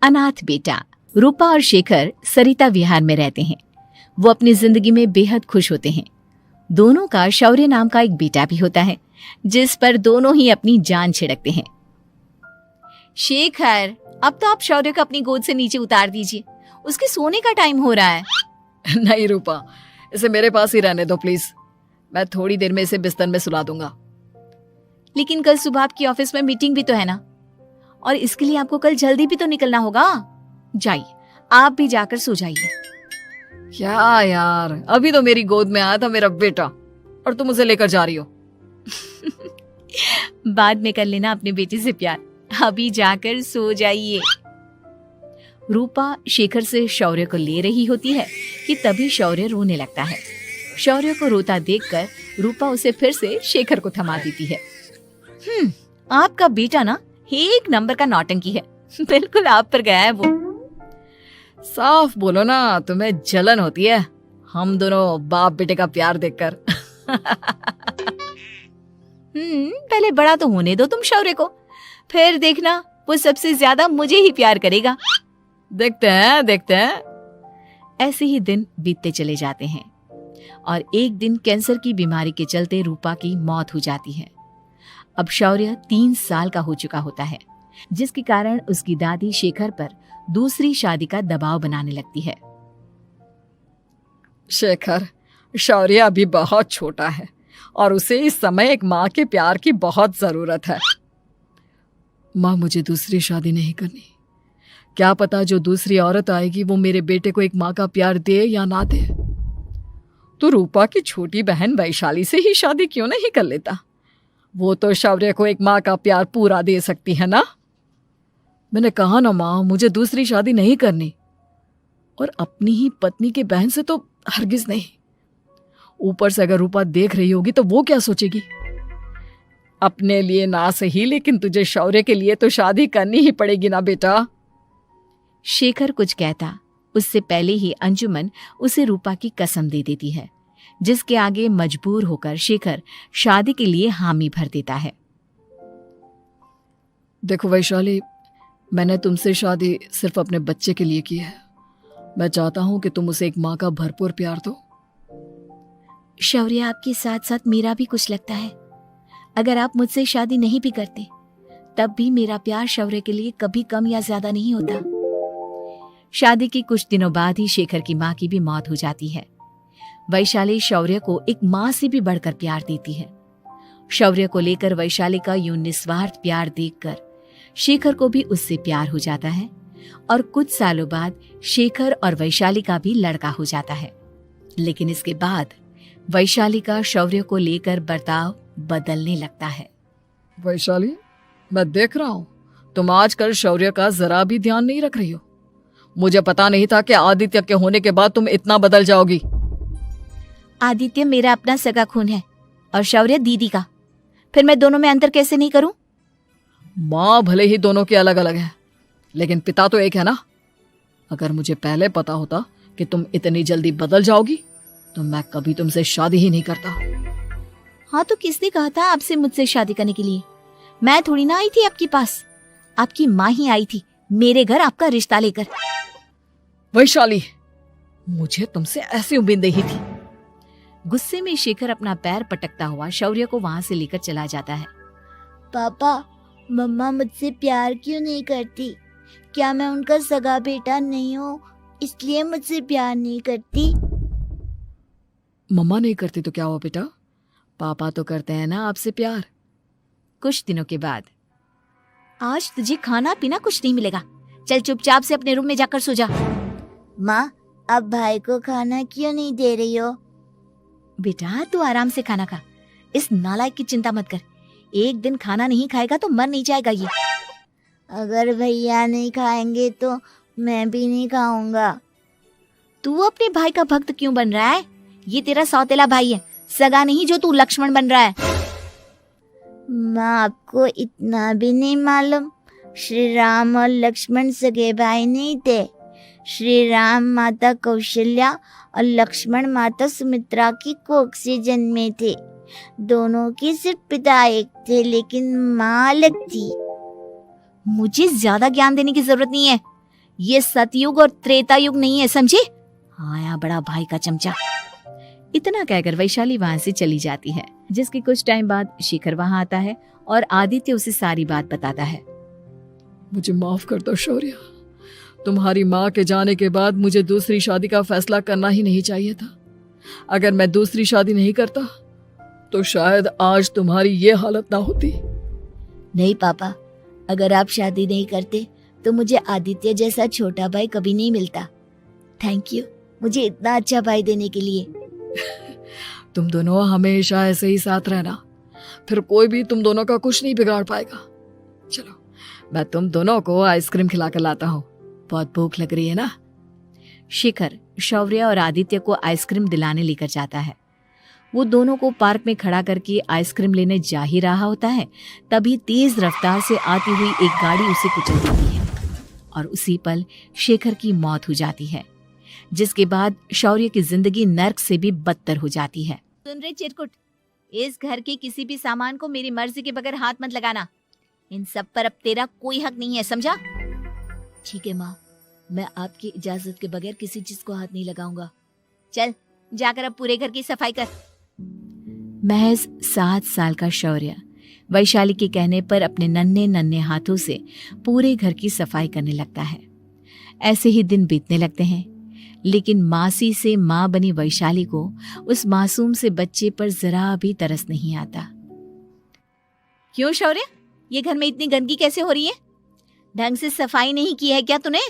अनाथ बेटा। रूपा और शेखर सरिता विहार में रहते हैं। वो अपनी जिंदगी में बेहद खुश होते हैं। दोनों का शौर्य नाम का एक बेटा भी होता है, जिस पर दोनों ही अपनी जान छिड़कते हैं। शेखर, अब तो आप शौर्य को अपनी गोद से नीचे उतार दीजिए, उसके सोने का टाइम हो रहा है। नहीं रूपा, इसे मेरे पास ही रहने दो प्लीज। मैं थोड़ी देर में इसे बिस्तर में सुला दूंगा। लेकिन कल सुबह आपकी ऑफिस में मीटिंग भी तो है ना, और इसके लिए आपको कल जल्दी भी तो निकलना होगा। जाइए, आप भी जाकर सो जाइए। क्या यार, अभी तो मेरी गोद में आया था मेरा बेटा और तुम उसे लेकर जा रही हो। बाद में कर लेना अपने बेटे से प्यार, अभी जाकर सो जाइए। रूपा शेखर से शौर्य को ले रही होती है कि तभी शौर्य रोने लगता है। शौर्य को रोता देखकर रूपा उसे फिर से शेखर को थमा देती है। आपका बेटा ना एक नंबर का नौटंकी है, बिल्कुल आप पर गया है वो। साफ बोलो ना, तुम्हें जलन होती है हम दोनों बाप बेटे का प्यार देखकर। पहले बड़ा तो होने दो तुम शौर्य को, फिर देखना वो सबसे ज्यादा मुझे ही प्यार करेगा। देखते हैं। ऐसे ही दिन बीतते चले जाते हैं और एक दिन कैंसर की बीमारी के चलते रूपा की मौत हो जाती है। अब शौर्य 3 साल का हो चुका होता है, जिसके कारण उसकी दादी शेखर पर दूसरी शादी का दबाव बनाने लगती है। शेखर, शौर्य अभी बहुत छोटा है और उसे इस समय एक माँ के प्यार की बहुत जरूरत है। माँ, मुझे दूसरी शादी नहीं करनी। क्या पता जो दूसरी औरत आएगी वो मेरे बेटे को एक माँ का प्यार दे या ना दे। तो रूपा की छोटी बहन वैशाली से ही शादी क्यों नहीं कर लेता? वो तो शौर्य को एक माँ का प्यार पूरा दे सकती है ना। मैंने कहा ना माँ, मुझे दूसरी शादी नहीं करनी, और अपनी ही पत्नी के बहन से तो हरगिज नहीं। ऊपर से अगर रूपा देख रही होगी तो वो क्या सोचेगी? अपने लिए ना सही, लेकिन तुझे शौर्य के लिए तो शादी करनी ही पड़ेगी ना बेटा। शेखर कुछ कहता उससे पहले ही अंजुमन उसे रूपा की कसम दे देती है, जिसके आगे मजबूर होकर शेखर शादी के लिए हामी भर देता है। देखो वैशाली, मैंने तुमसे शादी सिर्फ अपने बच्चे के लिए की है। मैं चाहता हूं कि तुम उसे एक माँ का भरपूर प्यार दो। शौर्य, आपके साथ साथ मेरा भी कुछ लगता है। अगर आप मुझसे शादी नहीं भी करते तब भी मेरा प्यार शौर्य के लिए कभी कम या ज्यादा नहीं होता। शादी के कुछ दिनों बाद ही शेखर की माँ की भी मौत हो जाती है। वैशाली शौर्य को एक माँ से भी बढ़कर प्यार देती है। शौर्य को लेकर वैशाली का यूं निस्वार्थ प्यार देखकर शेखर को भी उससे प्यार हो जाता है और कुछ सालों बाद शेखर और वैशाली का भी लड़का हो जाता है। लेकिन इसके बाद वैशाली का शौर्य को लेकर बर्ताव बदलने लगता है। वैशाली, मैं देख रहा हूं तुम आजकल शौर्य का जरा भी ध्यान नहीं रख रही हो। मुझे पता नहीं था कि आदित्य के होने के बाद तुम इतना बदल जाओगी। आदित्य मेरा अपना सगा खून है और शौर्य दीदी का, फिर मैं दोनों में अंतर कैसे नहीं करूं? माँ भले ही दोनों के अलग अलग है, लेकिन पिता तो एक है ना। अगर मुझे पहले पता होता कि तुम इतनी जल्दी बदल जाओगी तो मैं कभी तुमसे शादी ही नहीं करता। हाँ, तो किसने कहा था आपसे मुझसे शादी करने के लिए? मैं थोड़ी ना आई थी आपके पास, आपकी माँ ही आई थी मेरे घर आपका रिश्ता लेकर। वैशाली, मुझे तुमसे ऐसी उम्मीद नहीं थी। गुस्से में शेखर अपना पैर पटकता हुआ शौर्य को वहां से लेकर चला जाता है। पापा, मम्मा मुझसे प्यार क्यों नहीं करती? क्या मैं उनका सगा बेटा नहीं हूँ इसलिए मुझसे प्यार नहीं करती? मम्मा नहीं करती तो क्या हुआ बेटा, पापा तो करते हैं ना आपसे प्यार। कुछ दिनों के बाद, आज तुझे खाना पीना कुछ नहीं मिलेगा, चल चुपचाप से अपने रूम में जाकर सो जा। माँ, अब भाई को खाना क्यों नहीं दे रही हो? बेटा तू आराम से खाना खा, इस नालायक की चिंता मत कर। एक दिन खाना नहीं खाएगा तो मर नहीं जाएगा ये। अगर भैया नहीं खाएंगे तो मैं भी नहीं खाऊंगा। तू अपने भाई का भक्त क्यों बन रहा है? ये तेरा सौतेला भाई है, सगा नहीं जो तू लक्ष्मण बन रहा है। माँ, आपको इतना भी नहीं मालूम? श्री राम और लक्ष्मण सगे भाई नहीं थे। श्री राम माता कौशल्या और लक्ष्मण माता सुमित्रा की कोख से जन्मे थे। दोनों के सिर्फ पिता एक थे, लेकिन माँ अलग थी। मुझे ज्यादा ज्ञान देने की जरूरत नहीं है, ये सतयुग और त्रेता युग नहीं है, समझे? आया बड़ा भाई का चमचा। इतना कहकर वैशाली वहां से चली जाती है। जिसके कुछ टाइम बाद शिखर वहां आता है और आदित्य उसे सारी बात बताता है। मुझे माफ कर दो शौर्य, तुम्हारी माँ के जाने के बाद मुझे दूसरी शादी का फैसला करना ही नहीं चाहिए था। अगर मैं दूसरी शादी नहीं करता तो शायद आज तुम्हारी ये हालत ना होती। नहीं पापा, अगर आप शादी नहीं करते तो मुझे आदित्य जैसा छोटा भाई कभी नहीं मिलता। थैंक यू मुझे इतना अच्छा भाई देने के लिए। तुम दोनों हमेशा ऐसे ही साथ रहना, फिर कोई भी तुम दोनों का कुछ नहीं बिगाड़ पाएगा। चलो मैं तुम दोनों को आइसक्रीम खिला कर लाता हूँ, बहुत भूख लग रही है ना। शिखर शौर्य और आदित्य को आइसक्रीम दिलाने लेकर जाता है। वो दोनों को पार्क में खड़ा करके आइसक्रीम लेने जा ही रहा होता है, तभी तेज रफ्तार से आती हुई एक गाड़ी उसे कुचल देती है और उसी पल शेखर की मौत हो जाती है, जिसके बाद शौर्य की जिंदगी नर्क से भी बदतर हो जाती है। सुन रहे चिरकुट, इस घर के किसी भी सामान को मेरी मर्जी के बगैर हाथ मत लगाना। इन सब पर अब तेरा कोई हक नहीं है, समझा? ठीक है माँ, मैं आपकी इजाजत के बगैर किसी चीज को हाथ नहीं लगाऊंगा। चल जाकर अब पूरे घर की सफाई कर। महज 7 साल का शौर्य वैशाली के कहने पर अपने नन्हे नन्हे हाथों से पूरे घर की सफाई करने लगता है। ऐसे ही दिन बीतने लगते हैं, लेकिन मासी से माँ बनी वैशाली को उस मासूम से बच्चे पर जरा भी तरस नहीं आता। क्यों शौर्य, ये घर में इतनी गंदगी कैसे हो रही है? ढंग से सफाई नहीं की है क्या तूने?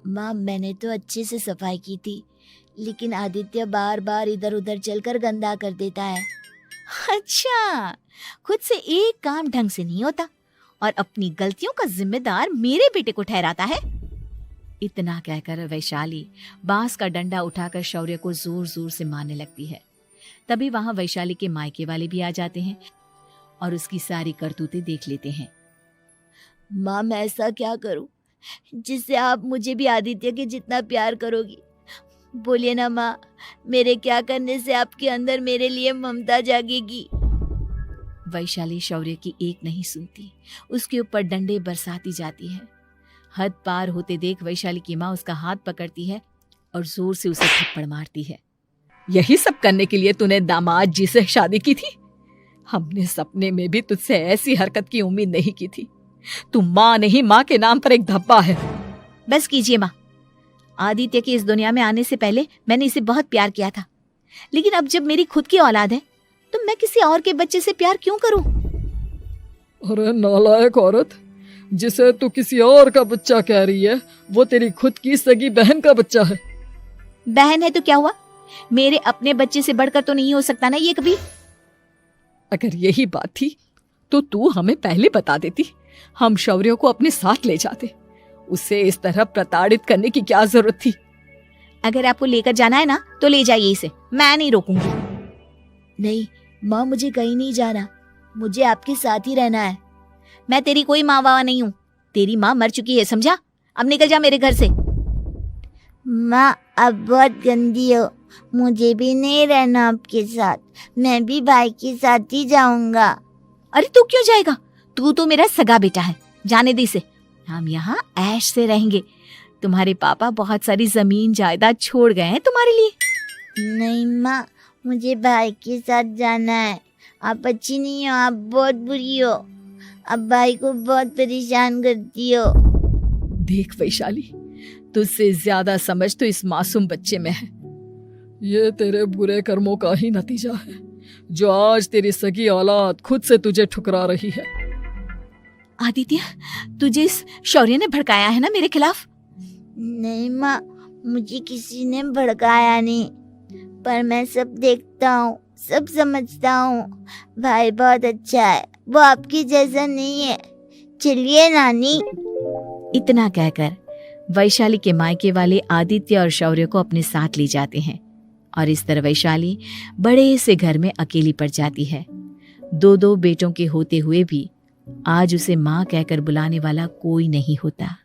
माँ मैंने तो अच्छे से सफाई की थी, लेकिन आदित्य बार बार इधर उधर चलकर गंदा कर देता है। अच्छा, खुद से एक काम ढंग से नहीं होता और अपनी गलतियों का जिम्मेदार मेरे बेटे को ठहराता है। इतना कहकर वैशाली बांस का डंडा उठाकर शौर्य को जोर जोर से मारने लगती है। तभी वहां वैशाली के मायके वाले भी आ जाते हैं और उसकी सारी करतूतें देख लेते हैं। माँ मैं ऐसा क्या करूं जिससे आप मुझे भी आदित्य के जितना प्यार करोगी? बोलिए ना माँ, मेरे क्या करने से आपके अंदर मेरे लिए ममता जागेगी? वैशाली शौर्य की एक नहीं सुनती, उसके ऊपर डंडे बरसाती जाती है। हद पार होते देख वैशाली की माँ उसका हाथ पकड़ती है और जोर से उसे थप्पड़ मारती है। यही सब करने के लिए तूने दामाद जी से शादी की थी? हमने सपने में भी तुझसे ऐसी हरकत की उम्मीद नहीं की थी। तू माँ नहीं, माँ के नाम पर एक धब्बा है। बस कीजिए माँ, आदित्य के इस दुनिया में आने से पहले मैंने इसे बहुत प्यार किया था, लेकिन अब जब मेरी खुद की औलाद है तो मैं किसी और के बच्चे से प्यार क्यों करूं? अरे नालायक औरत, जिसे तू किसी और का बच्चा कह रही है वो तेरी खुद की सगी बहन का बच्चा है। बहन है तो क्या हुआ, मेरे अपने बच्चे से बढ़कर तो नहीं हो सकता ना ये कभी। अगर यही बात थी तो तू हमें पहले बता देती, हम शौर्य को अपने साथ ले जाते। उसे इस तरह प्रताड़ित करने की क्या जरूरत थी? अगर आपको लेकर जाना है ना तो ले जाइए इसे, मैं नहीं रोकूंगी। नहीं माँ, मुझे कहीं नहीं जाना, मुझे आपके साथ ही रहना है। मैं तेरी कोई माँ बाबा नहीं हूँ, तेरी माँ मर चुकी है, समझा? अब निकल जा मेरे घर से। माँ अब बहुत गंदी हो, मुझे भी नहीं रहना आपके साथ, मैं भी भाई के साथ ही जाऊंगा। अरे तू क्यों जाएगा, तू तो मेरा सगा बेटा है, जाने दे इसे। हम यहाँ ऐश से रहेंगे, तुम्हारे पापा बहुत सारी जमीन जायदाद छोड़ गए हैं तुम्हारे लिए। नहीं माँ, मुझे भाई के साथ जाना है। आप अच्छी नहीं हो, आप बहुत बुरी हो, आप भाई को बहुत परेशान करती हो। देख वैशाली, तुझसे ज्यादा समझ तो इस मासूम बच्चे में है। ये तेरे बुरे कर्मों का ही नतीजा है जो आज तेरी सगी औलाद खुद से तुझे ठुकरा रही है। आदित्य, तुझे इस शौर्य ने भड़काया है ना मेरे खिलाफ? नहीं माँ, मुझे किसी ने भड़काया नहीं, पर मैं सब देखता हूँ, सब समझता हूँ। भाई बहुत अच्छा है, वो आपकी जैसा नहीं है। चलिए नानी। इतना कहकर वैशाली के मायके वाले आदित्य और शौर्य को अपने साथ ले जाते हैं और इस तरह वैशाली बड़े से घर में अकेली पड़ जाती है। 2 बेटों के होते हुए भी आज उसे माँ कहकर बुलाने वाला कोई नहीं होता।